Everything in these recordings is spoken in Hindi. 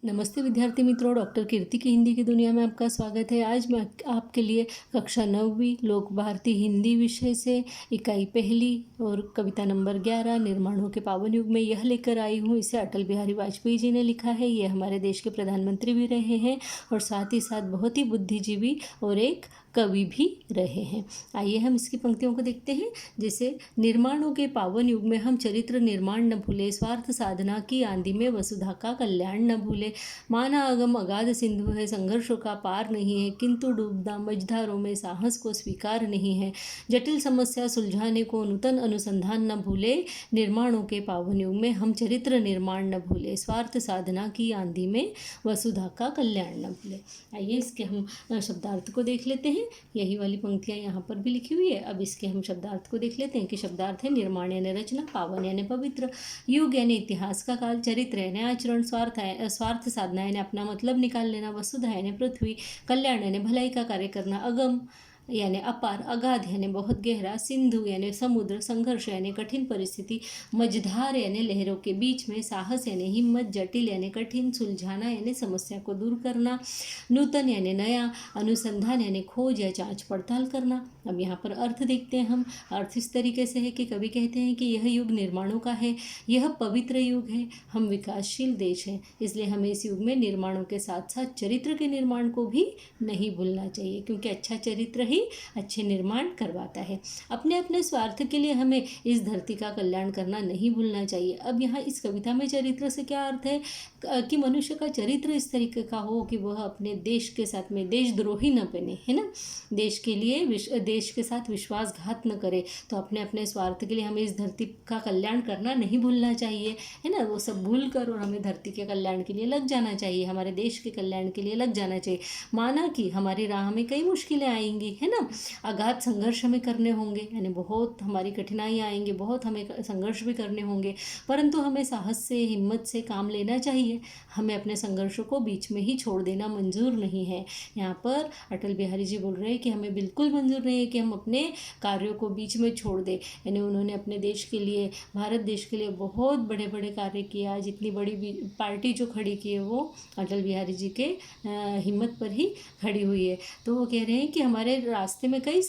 नमस्ते विद्यार्थी मित्रों, डॉक्टर कीर्ति की हिंदी की दुनिया में आपका स्वागत है। आज मैं आपके लिए कक्षा 9वीं लोक भारती हिंदी विषय से इकाई पहली और कविता नंबर 11 निर्माणों के पावन युग में यह लेकर आई हूँ। इसे अटल बिहारी वाजपेयी जी ने लिखा है। ये हमारे देश के प्रधानमंत्री भी रहे हैं और साथ ही साथ बहुत ही बुद्धिजीवी और एक कवि भी रहे हैं। आइए हम इसकी पंक्तियों को देखते हैं। जैसे निर्माणों के पावन युग में हम चरित्र निर्माण न भूले, स्वार्थ साधना की आंधी में वसुधा का कल्याण न भूले। माना अगम अगाध सिंधु है, संघर्षों का पार नहीं है, किंतु डूबता मझधारों में साहस को स्वीकार नहीं है। जटिल समस्या सुलझाने को नूतन अनुसंधान न भूले। निर्माणों के पावन युग में हम चरित्र निर्माण न भूले, स्वार्थ साधना की आंधी में वसुधा का कल्याण न भूले। आइए इसके हम शब्दार्थ को देख लेते हैं। यही वाली पंक्तियां यहाँ पर भी लिखी हुई है। अब इसके हम शब्दार्थ को देख लेते हैं कि शब्दार्थ है निर्माण यानी रचना, पावन यानी पवित्र, युग यानी इतिहास का काल, चरित्र यानी आचरण, स्वार्थ साधना यानी अपना मतलब निकाल लेना, वसुधा यानी पृथ्वी, कल्याण यानी भलाई का कार्य करना, अगम यानी अपार, अगाध यानी बहुत गहरा, सिंधु यानी समुद्र, संघर्ष यानी कठिन परिस्थिति, मझधार यानी लहरों के बीच में, साहस यानी हिम्मत, जटिल यानी कठिन, सुलझाना यानी समस्या को दूर करना, नूतन यानी नया, अनुसंधान यानी खोज या जांच पड़ताल करना। अब यहाँ पर अर्थ देखते हैं हम। अर्थ इस तरीके से है कि कवि कहते हैं कि यह युग निर्माणों का है, यह पवित्र युग है, हम विकासशील देश हैं, इसलिए हमें इस युग में निर्माणों के साथ साथ चरित्र के निर्माण को भी नहीं भूलना चाहिए, क्योंकि अच्छा चरित्र ही अच्छे निर्माण करवाता है। अपने अपने स्वार्थ के लिए हमें इस धरती का कल्याण करना नहीं भूलना चाहिए। अब यहाँ इस कविता में चरित्र से क्या अर्थ है कि मनुष्य का चरित्र इस तरीके का हो कि वह अपने देश के साथ में देशद्रोही न बने, है ना, देश के लिए देश के साथ विश्वासघात न करे। तो अपने अपने स्वार्थ के लिए हमें इस धरती का कल्याण करना नहीं भूलना चाहिए, है ना, वो सब भूल कर और हमें धरती के कल्याण के लिए लग जाना चाहिए, हमारे देश के कल्याण के लिए लग जाना चाहिए। माना कि हमारी राह में कई मुश्किलें आएंगी, है ना, अगाध संघर्ष हमें करने होंगे, यानी बहुत हमारी कठिनाइयाँ आएंगी, बहुत हमें संघर्ष भी करने होंगे, परंतु हमें साहस से हिम्मत से काम लेना चाहिए। हमें अपने संघर्षों को बीच में ही छोड़ देना मंजूर नहीं है। यहाँ पर अटल बिहारी जी बोल रहे हैं कि हमें बिल्कुल मंजूर नहीं है कि हम अपने कार्यों को बीच में छोड़ दें। यानी उन्होंने अपने देश के लिए, भारत देश के लिए बहुत बड़े बड़े कार्य किए। आज इतनी बड़ी पार्टी जो खड़ी की है वो अटल बिहारी जी के हिम्मत पर ही खड़ी हुई है। तो वो कह रहे हैं कि हमारे रास्ते में कई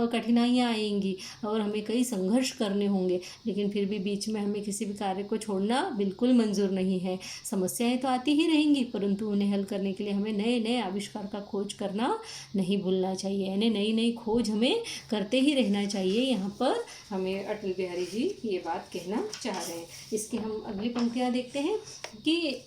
कठिनाइयाँ आएंगी और हमें कई संघर्ष करने होंगे, लेकिन फिर भी बीच में हमें किसी भी कार्य को छोड़ना बिल्कुल मंजूर नहीं है। समस्याएं तो आती ही रहेंगी, परंतु उन्हें हल करने के लिए हमें नए नए आविष्कार का खोज करना नहीं भूलना चाहिए, यानी नई नई खोज हमें करते ही रहना चाहिए। यहाँ पर हमें अटल बिहारी जी ये बात कहना चाह रहे हैं। इसकी हम अगली पंक्तियाँ देखते हैं कि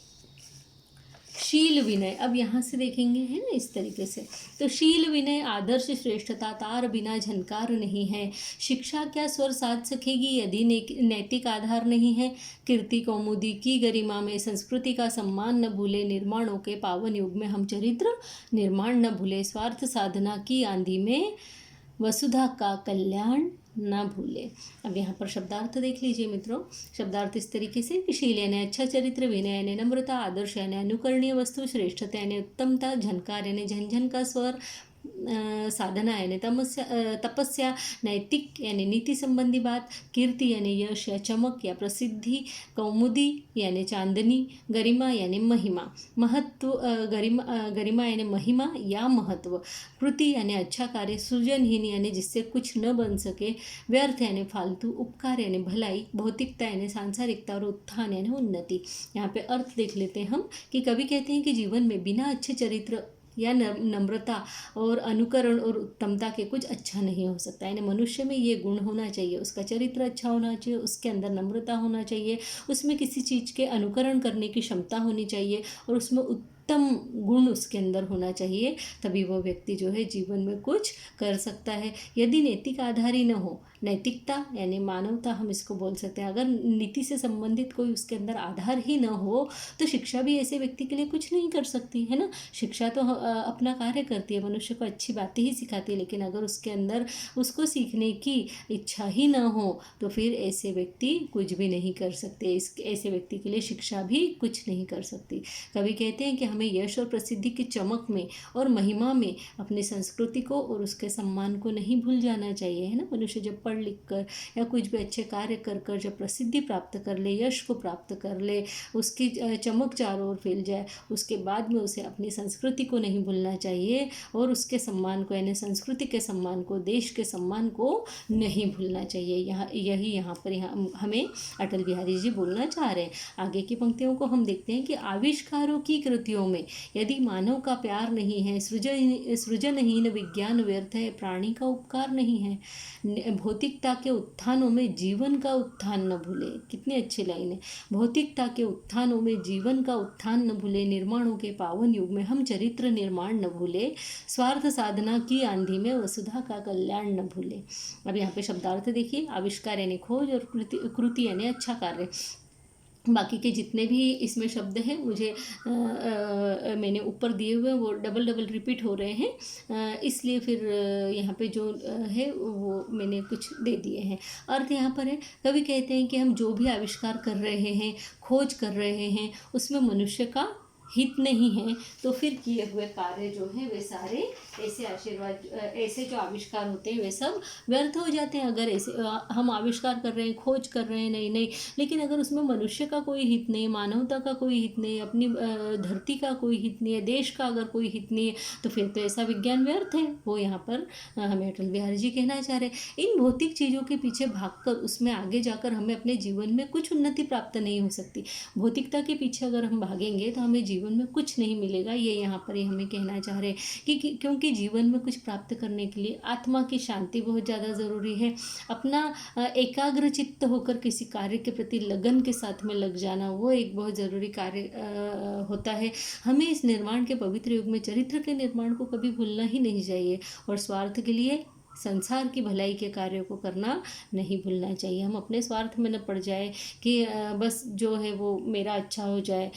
शील विनय। अब यहाँ से देखेंगे, है ना, इस तरीके से। तो शील विनय आदर्श श्रेष्ठता तार बिना झनकार नहीं है। शिक्षा क्या स्वर साध सकेगी यदि नैतिक आधार नहीं है। कीर्ति कौमुदी की गरिमा में संस्कृति का सम्मान न भूले। निर्माणों के पावन युग में हम चरित्र निर्माण न भूले। स्वार्थ साधना की आंधी में वसुधा का कल्याण ना भूले। अब यहाँ पर शब्दार्थ देख लीजिए मित्रों। शब्दार्थ इस तरीके से कि शील यानी अच्छा चरित्र, विनय यानी नम्रता, आदर्श यानी अनुकरणीय वस्तु, श्रेष्ठता यानी उत्तमता, झनकार यानी झनझन का स्वर, साधना यानी तपस्या, नैतिक यानी नीति संबंधी बात, कीर्ति यानी यश या चमक या प्रसिद्धि, कौमुदी यानी चांदनी, गरिमा यानी महिमा, महत्व, गरिमा यानी महिमा या महत्व, कृति यानी अच्छा कार्य, सृजनहीन यानी जिससे कुछ न बन सके, व्यर्थ यानी फालतू, उपकार यानी भलाई, भौतिकता यानी सांसारिकता और उत्थान यानी उन्नति। यहाँ पे अर्थ देख लेते हैं हम कि कवि कहते हैं कि जीवन में बिना अच्छे चरित्र या नम्रता और अनुकरण और उत्तमता के कुछ अच्छा नहीं हो सकता। यानी मनुष्य में ये गुण होना चाहिए, उसका चरित्र अच्छा होना चाहिए, उसके अंदर नम्रता होना चाहिए, उसमें किसी चीज़ के अनुकरण करने की क्षमता होनी चाहिए और उसमें उत्तम गुण उसके अंदर होना चाहिए, तभी वो व्यक्ति जो है जीवन में कुछ कर सकता है। यदि नैतिक आधार ही न हो, नैतिकता यानी मानवता हम इसको बोल सकते हैं, अगर नीति से संबंधित कोई उसके अंदर आधार ही न हो तो शिक्षा भी ऐसे व्यक्ति के लिए कुछ नहीं कर सकती, है ना। शिक्षा तो अपना कार्य करती है, मनुष्य को अच्छी बातें ही सिखाती है, लेकिन अगर उसके अंदर उसको सीखने की इच्छा ही न हो तो फिर ऐसे व्यक्ति कुछ भी नहीं कर सकते। ऐसे व्यक्ति के लिए शिक्षा भी कुछ नहीं कर सकती। कवि कहते हैं कि हमें यश और प्रसिद्धि की चमक में और महिमा में अपनी संस्कृति को और उसके सम्मान को नहीं भूल जाना चाहिए, है ना। मनुष्य जब पढ़ लिख कर या कुछ भी अच्छे कार्य कर कर जब प्रसिद्धि प्राप्त कर ले, यश को प्राप्त कर ले, उसकी चमक चारों ओर फैल जाए, उसके बाद में उसे अपनी संस्कृति को नहीं भूलना चाहिए और उसके सम्मान को, यानी संस्कृति के सम्मान को, देश के सम्मान को नहीं भूलना चाहिए। यही यहाँ पर हमें अटल बिहारी जी बोलना चाह रहे हैं। आगे की पंक्तियों को हम देखते हैं कि आविष्कारों की कृतियों में यदि मानव का प्यार नहीं है, सृजनहीन विज्ञान व्यर्थ है, प्राणी का उपकार नहीं है, भौतिकता के उत्थानों में जीवन का उत्थान न भूले। कितनी अच्छी लाइन है। भौतिकता के उत्थानों में जीवन का उत्थान न भूले, निर्माणों के पावन युग में हम चरित्र निर्माण न भूले, स्वार्थ साधना की आंधी में वसुधा का कल्याण न भूले। अब यहाँ पे शब्दार्थ देखिए, आविष्कार यानी खोज और कृति यानी अच्छा कार्य। बाकी के जितने भी इसमें शब्द हैं मुझे मैंने ऊपर दिए हुए वो डबल डबल रिपीट हो रहे हैं, इसलिए फिर यहाँ पे जो है वो मैंने कुछ दे दिए हैं। अर्थ यहाँ पर है, कवि कहते हैं कि हम जो भी आविष्कार कर रहे हैं, खोज कर रहे हैं, उसमें मनुष्य का हित नहीं है, तो फिर किए हुए कार्य जो हैं वे सारे ऐसे जो आविष्कार होते हैं वे सब व्यर्थ हो जाते हैं। अगर ऐसे हम आविष्कार कर रहे हैं, खोज कर रहे हैं नई नई, लेकिन अगर उसमें मनुष्य का कोई हित नहीं, मानवता का कोई हित नहीं, अपनी धरती का कोई हित नहीं है, देश का अगर कोई हित नहीं है, तो फिर तो ऐसा विज्ञान व्यर्थ है। वो यहाँ पर हमें अटल बिहारी जी कहना चाह रहे हैं। इन भौतिक चीज़ों के पीछे भागकर उसमें आगे जाकर हमें अपने जीवन में कुछ उन्नति प्राप्त नहीं हो सकती। भौतिकता के पीछे अगर हम भागेंगे तो हमें जीवन में कुछ नहीं मिलेगा। ये यहाँ पर हमें कहना चाह रहे हैं कि क्योंकि जीवन में कुछ प्राप्त करने के लिए आत्मा की शांति बहुत ज़्यादा ज़रूरी है। अपना एकाग्र चित्त होकर किसी कार्य के प्रति लगन के साथ में लग जाना, वो एक बहुत ज़रूरी कार्य होता है। हमें इस निर्माण के पवित्र युग में चरित्र के निर्माण को कभी भूलना ही नहीं चाहिए और स्वार्थ के लिए, संसार की भलाई के कार्यों को करना नहीं भूलना चाहिए। हम अपने स्वार्थ में न पड़ जाए कि बस जो है वो मेरा अच्छा हो जाए,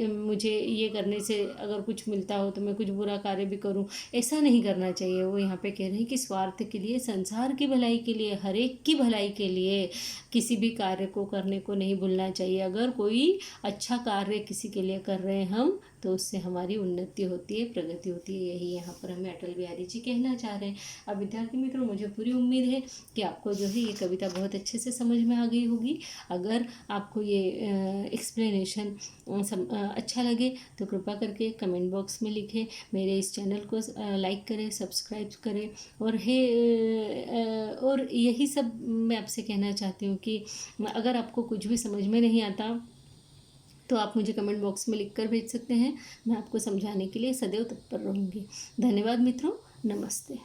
मुझे ये करने से अगर कुछ मिलता हो तो मैं कुछ बुरा कार्य भी करूं, ऐसा नहीं करना चाहिए। वो यहाँ पे कह रहे हैं कि स्वार्थ के लिए, संसार की भलाई के लिए, हर एक की भलाई के लिए किसी भी कार्य को करने को नहीं भूलना चाहिए। अगर कोई अच्छा कार्य किसी के लिए कर रहे हैं हम, तो उससे हमारी उन्नति होती है, प्रगति होती है। यही यहाँ पर हमें अटल बिहारी जी कहना चाह रहे हैं। अब विद्यार्थी मित्रों, मुझे पूरी उम्मीद है कि आपको जो है ये कविता बहुत अच्छे से समझ में आ गई होगी। अगर आपको ये एक्सप्लेनेशन अच्छा लगे तो कृपया करके कमेंट बॉक्स में लिखें, मेरे इस चैनल को लाइक करें, सब्सक्राइब करें। और यही सब मैं आपसे कहना चाहती हूँ कि अगर आपको कुछ भी समझ में नहीं आता तो आप मुझे कमेंट बॉक्स में लिख कर भेज सकते हैं। मैं आपको समझाने के लिए सदैव तत्पर रहूँगी। धन्यवाद मित्रों, नमस्ते।